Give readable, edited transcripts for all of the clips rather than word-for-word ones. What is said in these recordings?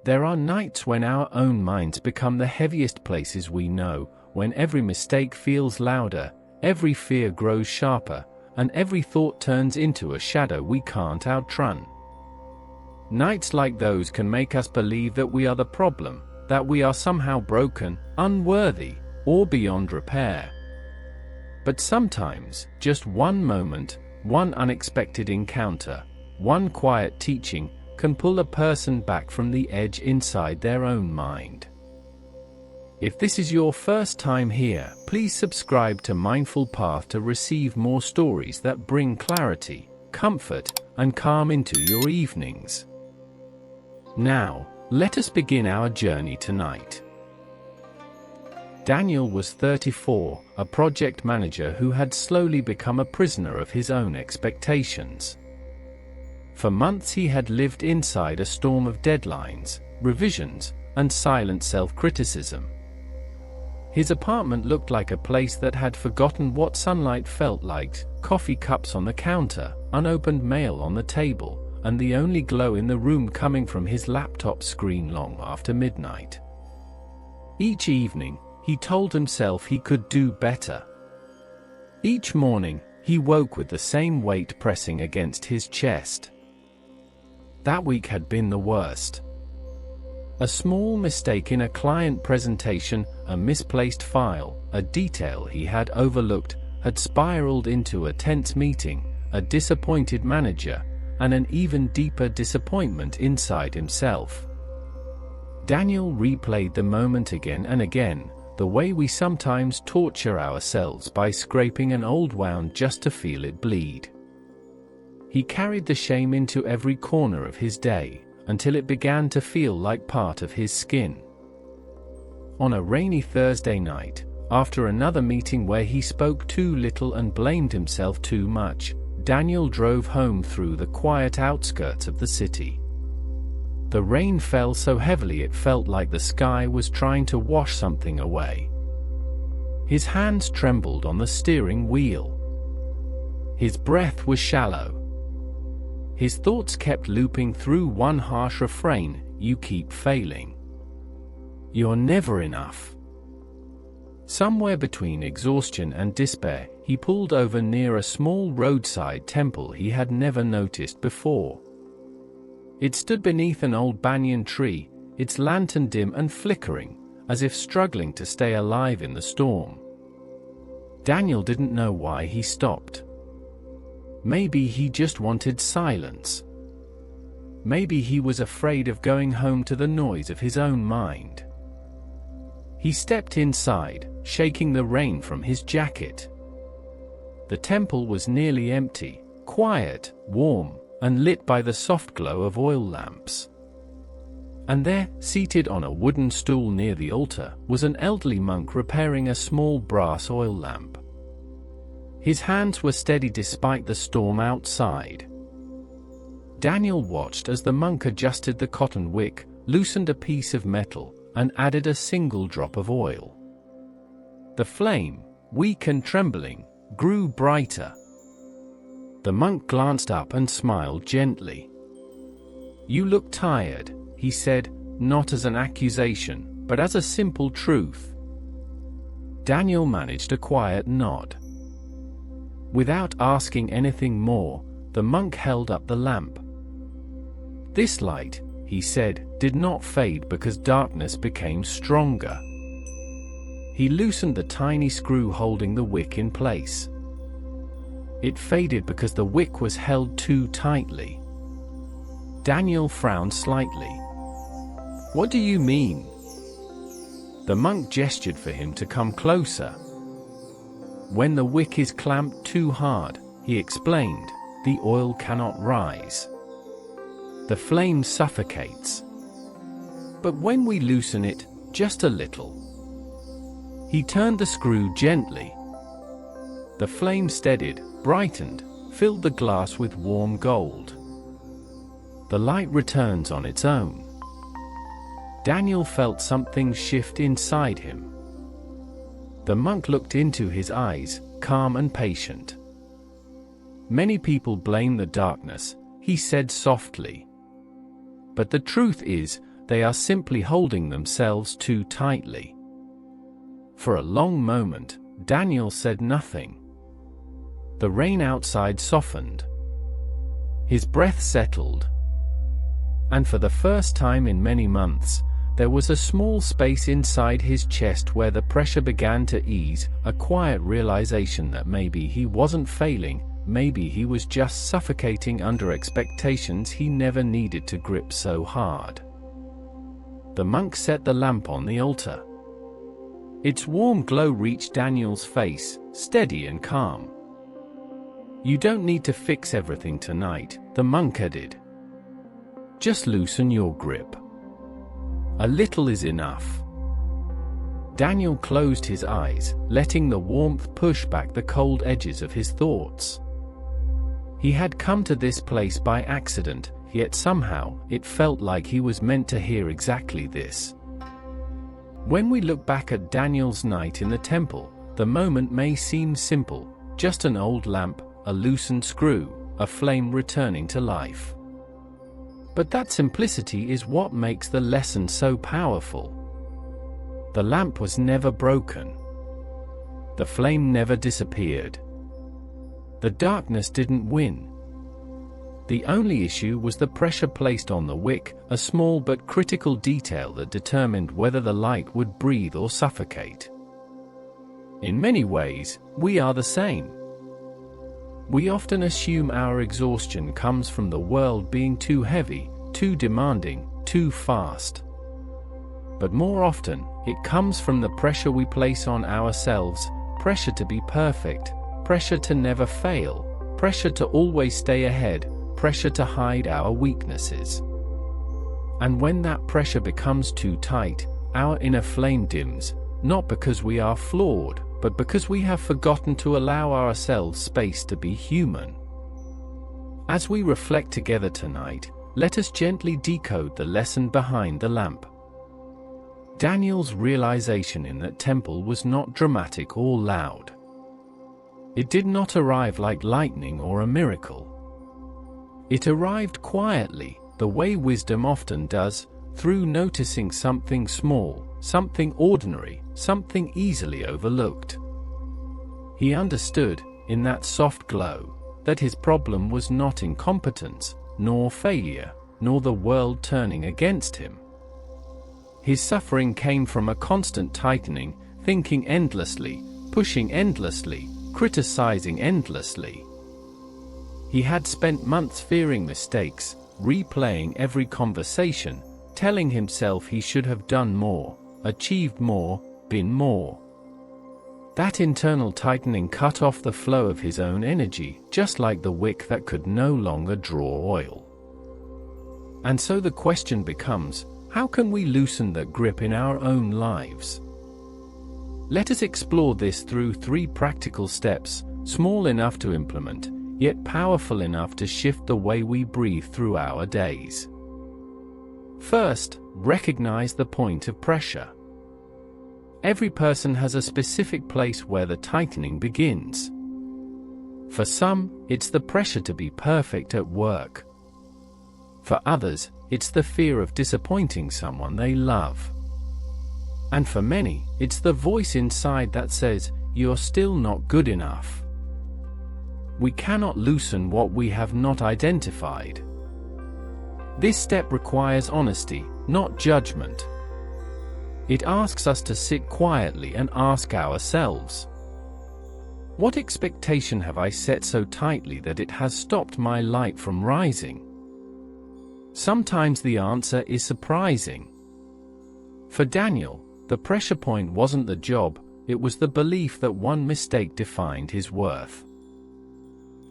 There are nights when our own minds become the heaviest places we know, when every mistake feels louder, every fear grows sharper, and every thought turns into a shadow we can't outrun. Nights like those can make us believe that we are the problem, that we are somehow broken, unworthy, or beyond repair. But sometimes, just one moment, one unexpected encounter, one quiet teaching, can pull a person back from the edge inside their own mind. If this is your first time here, please subscribe to Mindful Path to receive more stories that bring clarity, comfort, and calm into your evenings. Now, let us begin our journey tonight. Daniel was 34, a project manager who had slowly become a prisoner of his own expectations. For months he had lived inside a storm of deadlines, revisions, and silent self-criticism. His apartment looked like a place that had forgotten what sunlight felt like: coffee cups on the counter, unopened mail on the table, and the only glow in the room coming from his laptop screen long after midnight. Each evening, he told himself he could do better. Each morning, he woke with the same weight pressing against his chest. That week had been the worst. A small mistake in a client presentation, a misplaced file, a detail he had overlooked, had spiraled into a tense meeting, a disappointed manager, and an even deeper disappointment inside himself. Daniel replayed the moment again and again, the way we sometimes torture ourselves by scraping an old wound just to feel it bleed. He carried the shame into every corner of his day, until it began to feel like part of his skin. On a rainy Thursday night, after another meeting where he spoke too little and blamed himself too much, Daniel drove home through the quiet outskirts of the city. The rain fell so heavily it felt like the sky was trying to wash something away. His hands trembled on the steering wheel. His breath was shallow. His thoughts kept looping through one harsh refrain: you keep failing. You're never enough. Somewhere between exhaustion and despair, he pulled over near a small roadside temple he had never noticed before. It stood beneath an old banyan tree, its lantern dim and flickering, as if struggling to stay alive in the storm. Daniel didn't know why he stopped. Maybe he just wanted silence. Maybe he was afraid of going home to the noise of his own mind. He stepped inside, shaking the rain from his jacket. The temple was nearly empty, quiet, warm, and lit by the soft glow of oil lamps. And there, seated on a wooden stool near the altar, was an elderly monk repairing a small brass oil lamp. His hands were steady despite the storm outside. Daniel watched as the monk adjusted the cotton wick, loosened a piece of metal, and added a single drop of oil. The flame, weak and trembling, grew brighter. The monk glanced up and smiled gently. "You look tired," he said, not as an accusation, but as a simple truth. Daniel managed a quiet nod. Without asking anything more, the monk held up the lamp. "This light," he said, "did not fade because darkness became stronger." He loosened the tiny screw holding the wick in place. "It faded because the wick was held too tightly." Daniel frowned slightly. "What do you mean?" The monk gestured for him to come closer. "When the wick is clamped too hard," he explained, "the oil cannot rise. The flame suffocates. But when we loosen it, just a little." He turned the screw gently. The flame steadied, brightened, filled the glass with warm gold. The light returns on its own. Daniel felt something shift inside him. The monk looked into his eyes, calm and patient. "Many people blame the darkness," he said softly. "But the truth is, they are simply holding themselves too tightly. For a long moment, Daniel said nothing. The rain outside softened. His breath settled. And for the first time in many months, there was a small space inside his chest where the pressure began to ease, a quiet realization that maybe he wasn't failing, maybe he was just suffocating under expectations he never needed to grip so hard. The monk set the lamp on the altar. Its warm glow reached Daniel's face, steady and calm. "You don't need to fix everything tonight," the monk added. "Just loosen your grip. A little is enough." Daniel closed his eyes, letting the warmth push back the cold edges of his thoughts. He had come to this place by accident, yet somehow, it felt like he was meant to hear exactly this. When we look back at Daniel's night in the temple, the moment may seem simple, just an old lamp, a loosened screw, a flame returning to life. But that simplicity is what makes the lesson so powerful. The lamp was never broken. The flame never disappeared. The darkness didn't win. The only issue was the pressure placed on the wick, a small but critical detail that determined whether the light would breathe or suffocate. In many ways, we are the same. We often assume our exhaustion comes from the world being too heavy, too demanding, too fast. But more often, it comes from the pressure we place on ourselves, pressure to be perfect, pressure to never fail, pressure to always stay ahead, pressure to hide our weaknesses. And when that pressure becomes too tight, our inner flame dims, not because we are flawed, but because we have forgotten to allow ourselves space to be human. As we reflect together tonight, let us gently decode the lesson behind the lamp. Daniel's realization in that temple was not dramatic or loud. It did not arrive like lightning or a miracle. It arrived quietly, the way wisdom often does, through noticing something small, something ordinary, something easily overlooked. He understood, in that soft glow, that his problem was not incompetence, nor failure, nor the world turning against him. His suffering came from a constant tightening, thinking endlessly, pushing endlessly, criticizing endlessly. He had spent months fearing mistakes, replaying every conversation, telling himself he should have done more, achieved more, been more. That internal tightening cut off the flow of his own energy, just like the wick that could no longer draw oil. And so the question becomes, how can we loosen that grip in our own lives? Let us explore this through 3 practical steps, small enough to implement, yet powerful enough to shift the way we breathe through our days. First, recognize the point of pressure. Every person has a specific place where the tightening begins. For some, it's the pressure to be perfect at work. For others, it's the fear of disappointing someone they love. And for many, it's the voice inside that says, "You're still not good enough." We cannot loosen what we have not identified. This step requires honesty, not judgment. It asks us to sit quietly and ask ourselves, what expectation have I set so tightly that it has stopped my light from rising? Sometimes the answer is surprising. For Daniel, the pressure point wasn't the job, it was the belief that one mistake defined his worth.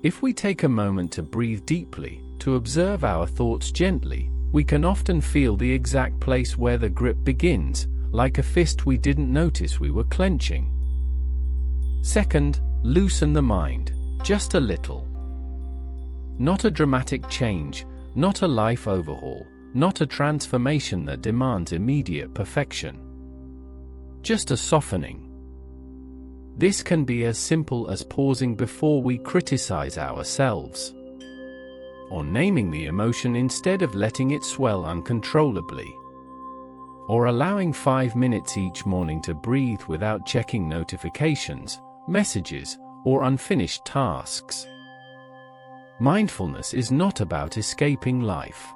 If we take a moment to breathe deeply, to observe our thoughts gently, we can often feel the exact place where the grip begins, like a fist we didn't notice we were clenching. Second, loosen the mind, just a little. Not a dramatic change, not a life overhaul, not a transformation that demands immediate perfection. Just a softening. This can be as simple as pausing before we criticize ourselves, or naming the emotion instead of letting it swell uncontrollably. or allowing 5 minutes each morning to breathe without checking notifications, messages, or unfinished tasks. Mindfulness is not about escaping life.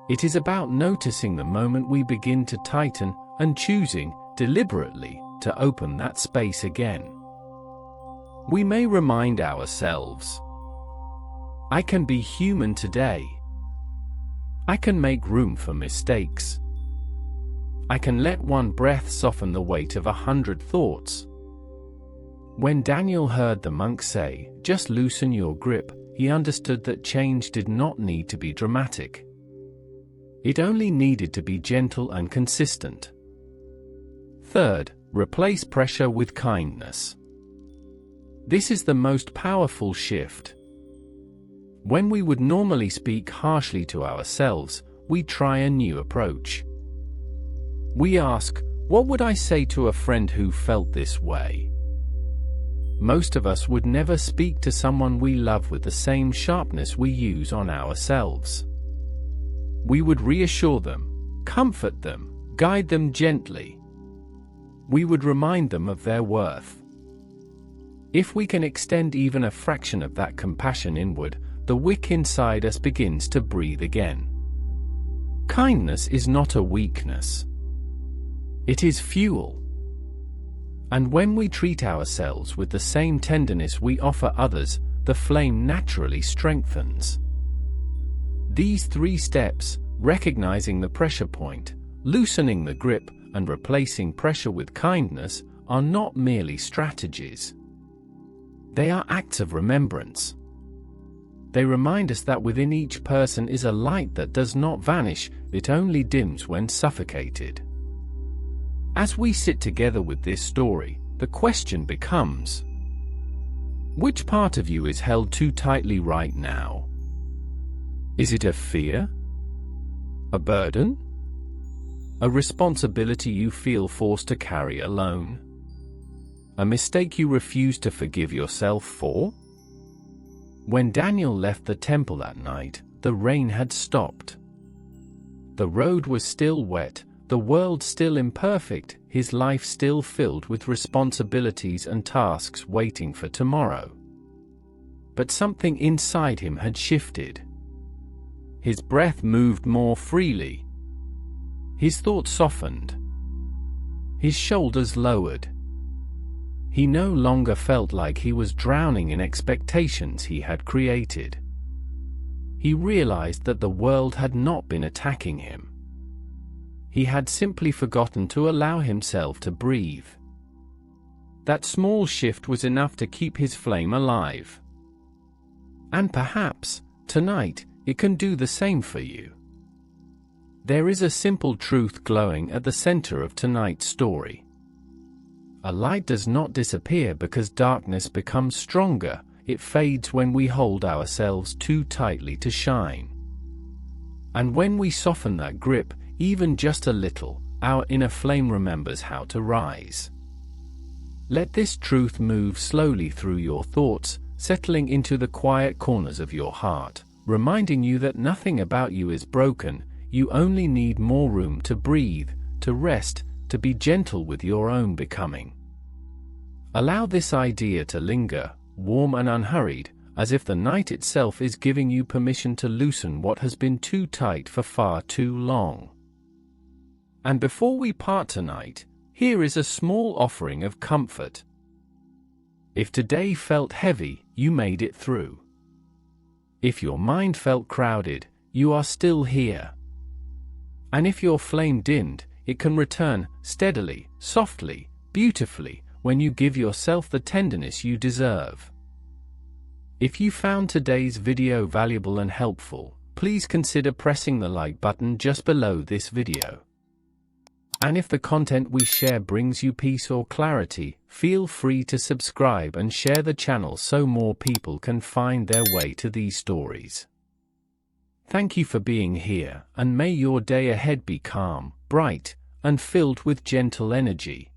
It is about noticing the moment we begin to tighten and choosing, deliberately, to open that space again. We may remind ourselves, I can be human today. I can make room for mistakes. I can let one breath soften the weight of 100 thoughts. When Daniel heard the monk say, "Just loosen your grip," he understood that change did not need to be dramatic. It only needed to be gentle and consistent. Third, replace pressure with kindness. This is the most powerful shift. When we would normally speak harshly to ourselves, we try a new approach. We ask, what would I say to a friend who felt this way? Most of us would never speak to someone we love with the same sharpness we use on ourselves. We would reassure them, comfort them, guide them gently. We would remind them of their worth. If we can extend even a fraction of that compassion inward, the wick inside us begins to breathe again. Kindness is not a weakness. It is fuel. And when we treat ourselves with the same tenderness we offer others, the flame naturally strengthens. These 3 steps, recognizing the pressure point, loosening the grip, and replacing pressure with kindness, are not merely strategies. They are acts of remembrance. They remind us that within each person is a light that does not vanish, it only dims when suffocated. As we sit together with this story, the question becomes, which part of you is held too tightly right now? Is it a fear? A burden? A responsibility you feel forced to carry alone? A mistake you refuse to forgive yourself for? When Daniel left the temple that night, the rain had stopped. The road was still wet, the world still imperfect, his life still filled with responsibilities and tasks waiting for tomorrow. But something inside him had shifted. His breath moved more freely. His thoughts softened. His shoulders lowered. He no longer felt like he was drowning in expectations he had created. He realized that the world had not been attacking him. He had simply forgotten to allow himself to breathe. That small shift was enough to keep his flame alive. And perhaps, tonight, it can do the same for you. There is a simple truth glowing at the center of tonight's story. A light does not disappear because darkness becomes stronger, it fades when we hold ourselves too tightly to shine. And when we soften that grip, even just a little, our inner flame remembers how to rise. Let this truth move slowly through your thoughts, settling into the quiet corners of your heart, reminding you that nothing about you is broken, you only need more room to breathe, to rest, to be gentle with your own becoming. Allow this idea to linger, warm and unhurried, as if the night itself is giving you permission to loosen what has been too tight for far too long. And before we part tonight, here is a small offering of comfort. If today felt heavy, you made it through. If your mind felt crowded, you are still here. And if your flame dimmed, it can return steadily, softly, beautifully, when you give yourself the tenderness you deserve. If you found today's video valuable and helpful, please consider pressing the like button just below this video. And if the content we share brings you peace or clarity, feel free to subscribe and share the channel so more people can find their way to these stories. Thank you for being here, and may your day ahead be calm, bright, and filled with gentle energy.